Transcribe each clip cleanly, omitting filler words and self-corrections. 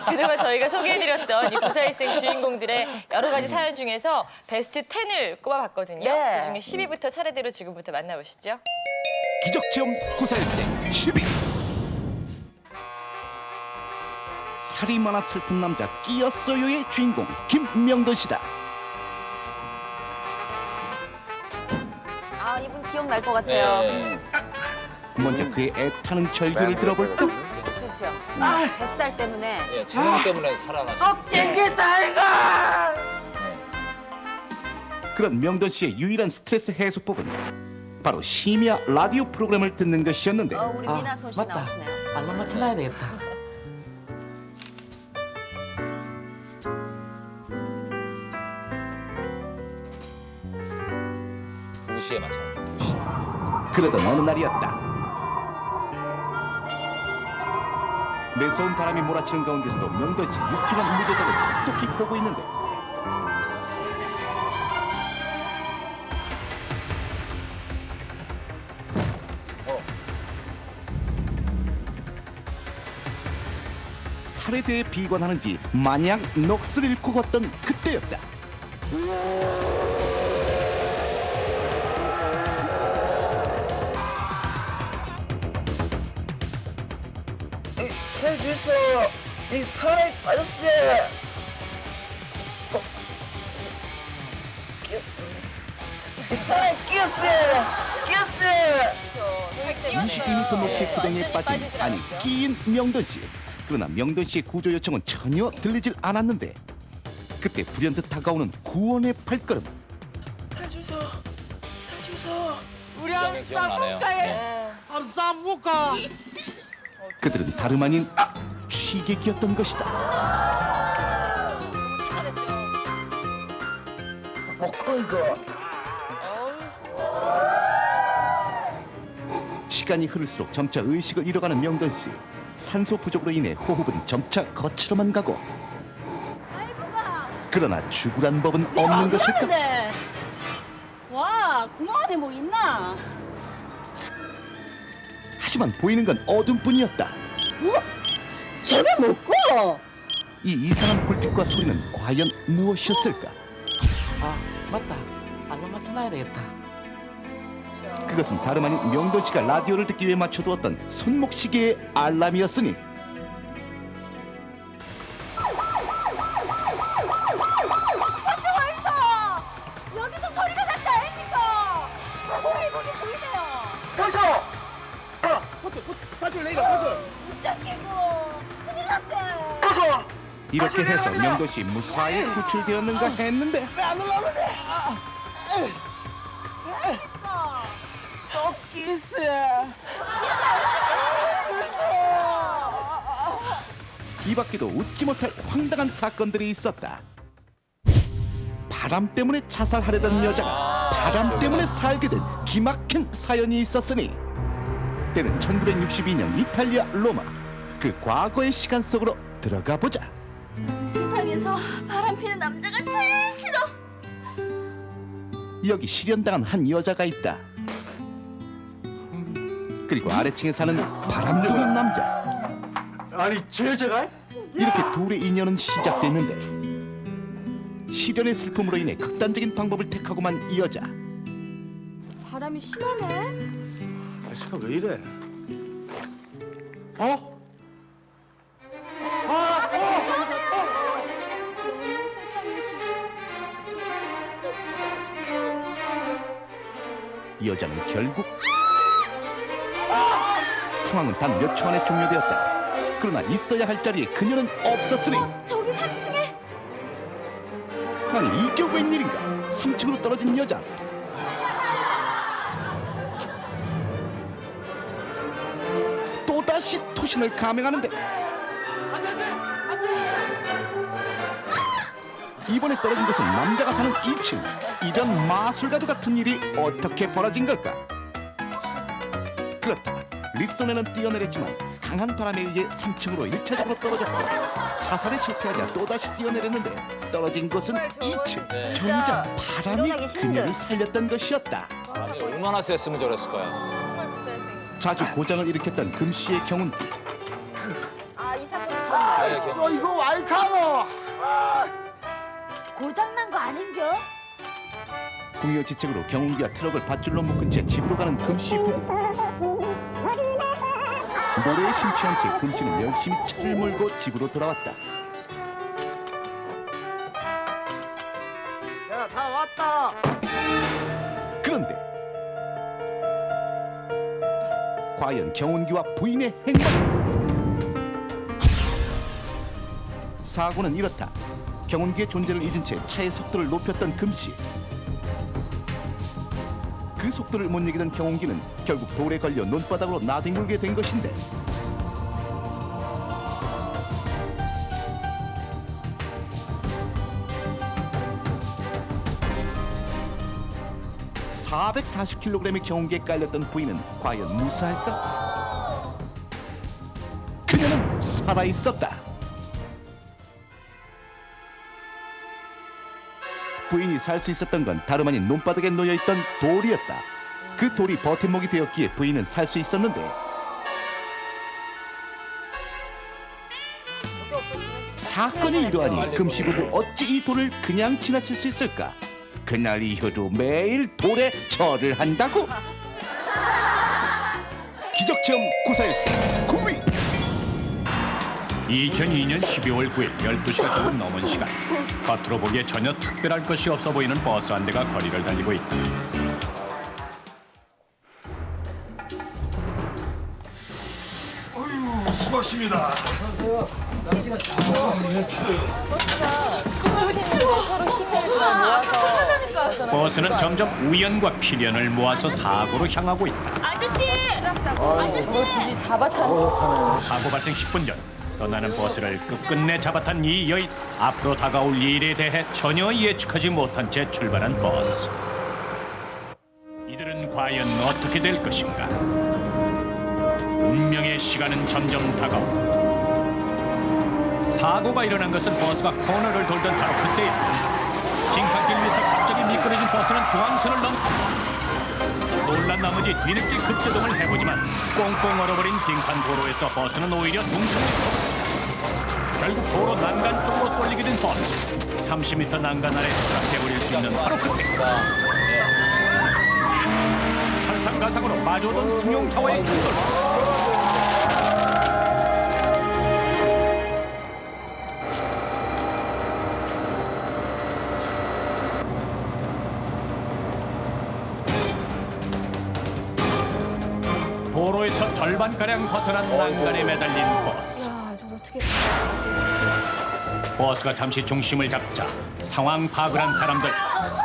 그동안 저희가 소개해드렸던 이 부사일생 주인공들의 여러 가지 사연 중에서 베스트 10을 꼽아봤거든요. 네. 그중에 10위부터 차례대로 지금부터 만나보시죠. 기적체험 구사일생 10위. 살이 많아 슬픈 남자 끼었어요의 주인공 김명돈 씨다. 아, 이분 기억날 것 같아요. 네. 먼저 그의 애타는 절규를 들어볼 때 그렇죠. 뱃살 때문에. 예, 체형 때문에 살아가지고. 그런 명돈 씨의 유일한 스트레스 해소법은 바로 심야 라디오 프로그램을 듣는 것이었는데 우리 미나솔 씨 맞다. 나오시네요. 알람 맞춰놔야 되겠다. 두 시에 맞춰요. 2시. 그러던 어느 날이었다. 매서운 바람이 몰아치는 가운데서도 명돈 씨 육중한 무대덕을 똑똑히 보고 있는데 살에 대해 비관하는지 마냥 넋을 잃고 걷던 그때였다. 살 주소 이 살에 빠졌어요. 이 살에 끼었어요. 끼었어요. 22m 높이 구덩이에 완전히 빠진 빠지질 아니 않았죠. 끼인 명돈 씨. 그러나 명돈 씨의 구조 요청은 전혀 들리질 않았는데 그때 불현듯 다가오는 구원의 발걸음. 살 주소. 살 주소. 우리 시장에 기억나네요. 네. 한쌈 볼까? 그들은 다름 아닌 취객이었던 것이다. 먹고 이거. 시간이 흐를수록 점차 의식을 잃어가는 명돈 씨. 산소 부족으로 인해 호흡은 점차 거칠어만 가고 그러나 죽으란 법은 없는 것일까? 미안한데. 와, 구멍 안에 뭐 있나? 하지만 보이는 건 어둠뿐이었다. 저게 뭐고? 이 이상한 불빛과 소리는 과연 무엇이었을까? 아, 맞다. 알람 맞춰놔야 되겠다. 그것은 다름 아닌 명돈 씨가 라디오를 듣기 위해 맞춰두었던 손목시계의 알람이었으니 여기서 소리가 났다, 애니까. 거기 보이네요. 잠깐. 파줄 내려 파줄. 못 잡히고. 큰일 났대. 이렇게 해서 명돈 씨 무사히 구출되었는가 했는데 왜안 올라오는데? 또 끼었어요. 이 밖에도 웃지 못할 황당한 사건들이 있었다. 바람 때문에 자살하려던 여자가 바람 때문에 살게 된 기막힌 사연이 있었으니 때는 1962년 이탈리아 로마. 그 과거의 시간 속으로 들어가 보자. 세상에서 바람 피는 남자가 제일 싫어. 여기 실연당한 한 여자가 있다. 그리고 아래층에 사는 바람둥이 남자. 아니 저 여자가? 이렇게 둘의 인연은 시작됐는데 시련의 슬픔으로 인해 극단적인 방법을 택하고만 이 여자. 바람이 심하네. 날씨가 왜 이래? 어? 이 여자는 결국 상황은 단 몇 초 안에 종료되었다. 그러나 있어야 할 자리에 그녀는 없었으니 저기 3층에. 아니 이게 웬일인가. 3층으로 떨어진 여자. 또다시 투신을 감행하는데 이번에 떨어진 것은 남자가 사는 2층. 이런 마술과도 같은 일이 어떻게 벌어진 걸까? 그렇다. 릿선에는 뛰어내렸지만 강한 바람에 의해 3층으로 1차적으로 떨어졌고 자살에 실패하자 또다시 뛰어내렸는데 떨어진 곳은 2층. 네. 정작 바람이 일어나기 힘든. 그녀를 살렸던 것이었다. 바람이 얼마나 셌으면 저랬을까요? 정말 부사일생. 자주 고장을 일으켰던 금씨의 경운 아, 이 사건이 기억나요. 이거 와이카노. 고장난 거 아닌겨? 궁여지책으로 경운기와 트럭을 밧줄로 묶은 채 집으로 가는 금씨 부부. 모래에 심취한 채 금씨는 열심히 차를 몰고 집으로 돌아왔다. 자, 다 왔다. 그런데 과연 경운기와 부인의 행방? 사고는 이렇다. 경운기의 존재를 잊은 채 차의 속도를 높였던 금씨. 그 속도를 못 이기던 경운기는 결국 돌에 걸려 논바닥으로 나뒹굴게 된 것인데, (440kg의) 경운기에 깔렸던 부인은 과연 무사할까? 그녀는 살아있었다. 부인이 살 수 있었던 건 다름 아닌 논바닥에 놓여있던 돌이었다. 그 돌이 버팀목이 되었기에 부인은 살 수 있었는데, 사건이 이러하니 금씨 부부 어찌 이 돌을 그냥 지나칠 수 있을까? 그날 이후로 매일 돌에 절을 한다고? 기적체험 9414 구미. 2002년 12월 9일 12시가 조금 넘은 시간, 겉으로 보기에 전혀 특별할 것이 없어 보이는 버스 한 대가 거리를 달리고 있다. 수고하십니다. 서로 힘을 좀 모아서 버스는 점점 우연과 필연을 모아서 사고로 향하고 있다. 아저씨! 아저씨! 잡아타고 사고 발생 10분 전, 떠나는 버스를 끝끝내 잡아탄 이 여인. 앞으로 다가올 일에 대해 전혀 예측하지 못한 채 출발한 버스. 이들은 과연 어떻게 될 것인가? 운명의 시간은 점점 다가오고, 사고가 일어난 것은 버스가 코너를 돌던 바로 그때였다. 빙판길 위에서 갑자기 미끄러진 버스는 중앙선을 넘고, 놀란 나머지 뒤늦게 급제동을 해보지만 꽁꽁 얼어버린 빙판 도로에서 버스는 오히려 중심을 잃고, 결국 도로 난간 쪽으로 쏠리게 된 버스. 30m 난간 아래 추락해버릴 수 있는 바로 그때, 설상가상으로 마주오던 승용차와의 충돌. 도로에서 절반가량 벗어난 난간에 매달린 버스. 버스가 잠시 중심을 잡자 상황 파악을 한 사람들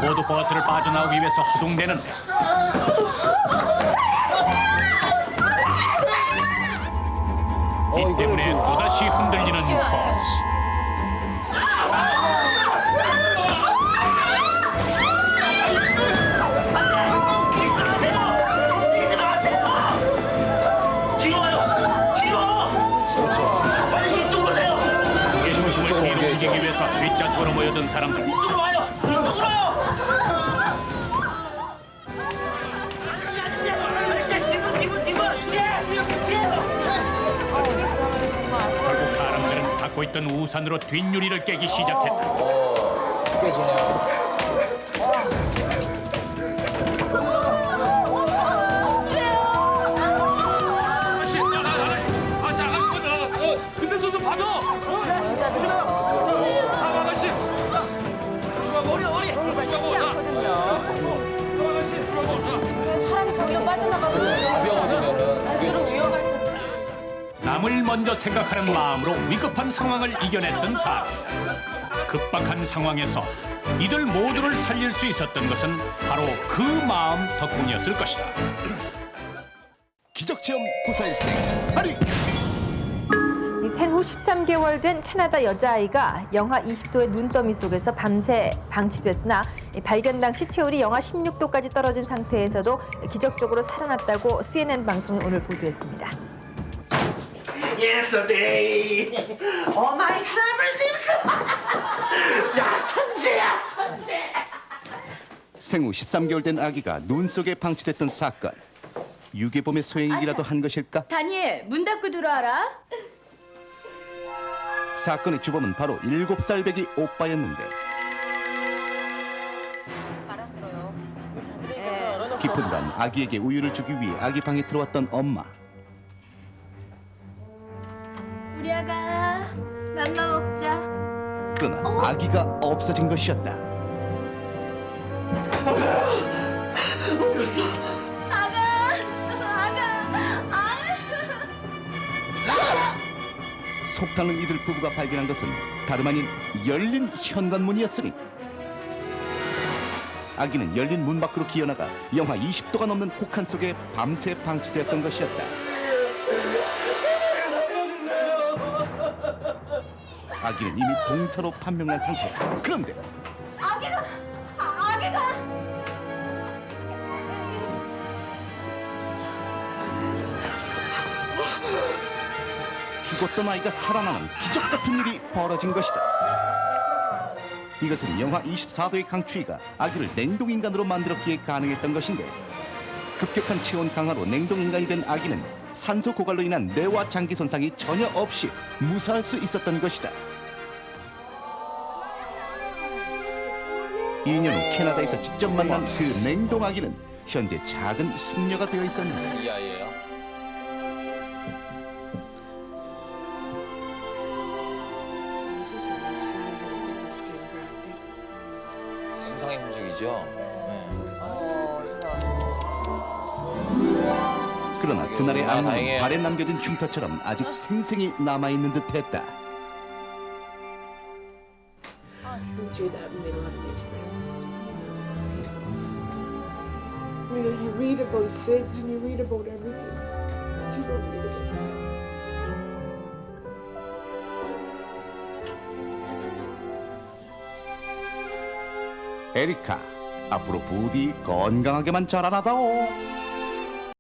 모두 버스를 빠져나오기 위해서 허둥대는데, 이 때문에 또다시 흔들리는 버스. 무게 중심을 뒤로 옮기기 위해서 뒷좌석으로 모여든 사람들. 이쪽으로 와요. 이쪽으로 와요. 결국 사람들은 닫고 있던 우산으로 뒷유리를 깨기 시작했다. 깨지네요. 남을 먼저 생각하는 마음으로 위급한 상황을 이겨냈던 사람. 급박한 상황에서 이들 모두를 살릴 수 있었던 것은 바로 그 마음 덕분이었을 것이다. 기적체험 9414 파리. 생후 13개월 된 캐나다 여자아이가 영하 20도의 눈더미 속에서 밤새 방치됐으나 발견 당시 체온이 영하 16도까지 떨어진 상태에서도 기적적으로 살아났다고 CNN 방송이 오늘 보도했습니다. Yesterday, all my troubles. 야, 천재야, 천재. 생후 13개월 된 아기가 눈 속에 방치됐던 사건. 유괴범의 소행이라도 한 것일까? 다니엘, 문 닫고 들어와라. 사건의 주범은 바로 7살 배기 오빠였는데 말 안 들어요. 다 열어놓고. 깊은 밤 아기에게 우유를 주기 위해 아기 방에 들어왔던 엄마. 우리 아가 맘마 먹자. 그러나 아기가 없어진 것이었다. 속타는 이들 부부가 발견한 것은 다름 아닌 열린 현관문이었으니 아기는 열린 문 밖으로 기어나가 영하 20도가 넘는 혹한 속에 밤새 방치되었던 것이었다. 아기는 이미 동사로 판명난 상태. 그런데 죽었던 아이가 살아나는 기적 같은 일이 벌어진 것이다. 이것은 영하 24도의 강추위가 아기를 냉동인간으로 만들었기에 가능했던 것인데 급격한 체온 강화로 냉동인간이 된 아기는 산소 고갈로 인한 뇌와 장기 손상이 전혀 없이 무사할 수 있었던 것이다. 2년 후 캐나다에서 직접 만난 그 냉동 아기는 현재 작은 숙녀가 되어 있었는데 이 아이예요. 영상의 흔적이죠. 그러나 그날의 아, 악몽은 다행이에요. 발에 남겨진 흉터처럼 아직 생생히 남아있는 듯했다. through that and they love these friends. You know, you read about SIDS and you read about everything, but you don't read about that. 에리카, 앞으로 부디 건강하게만 자라나다오.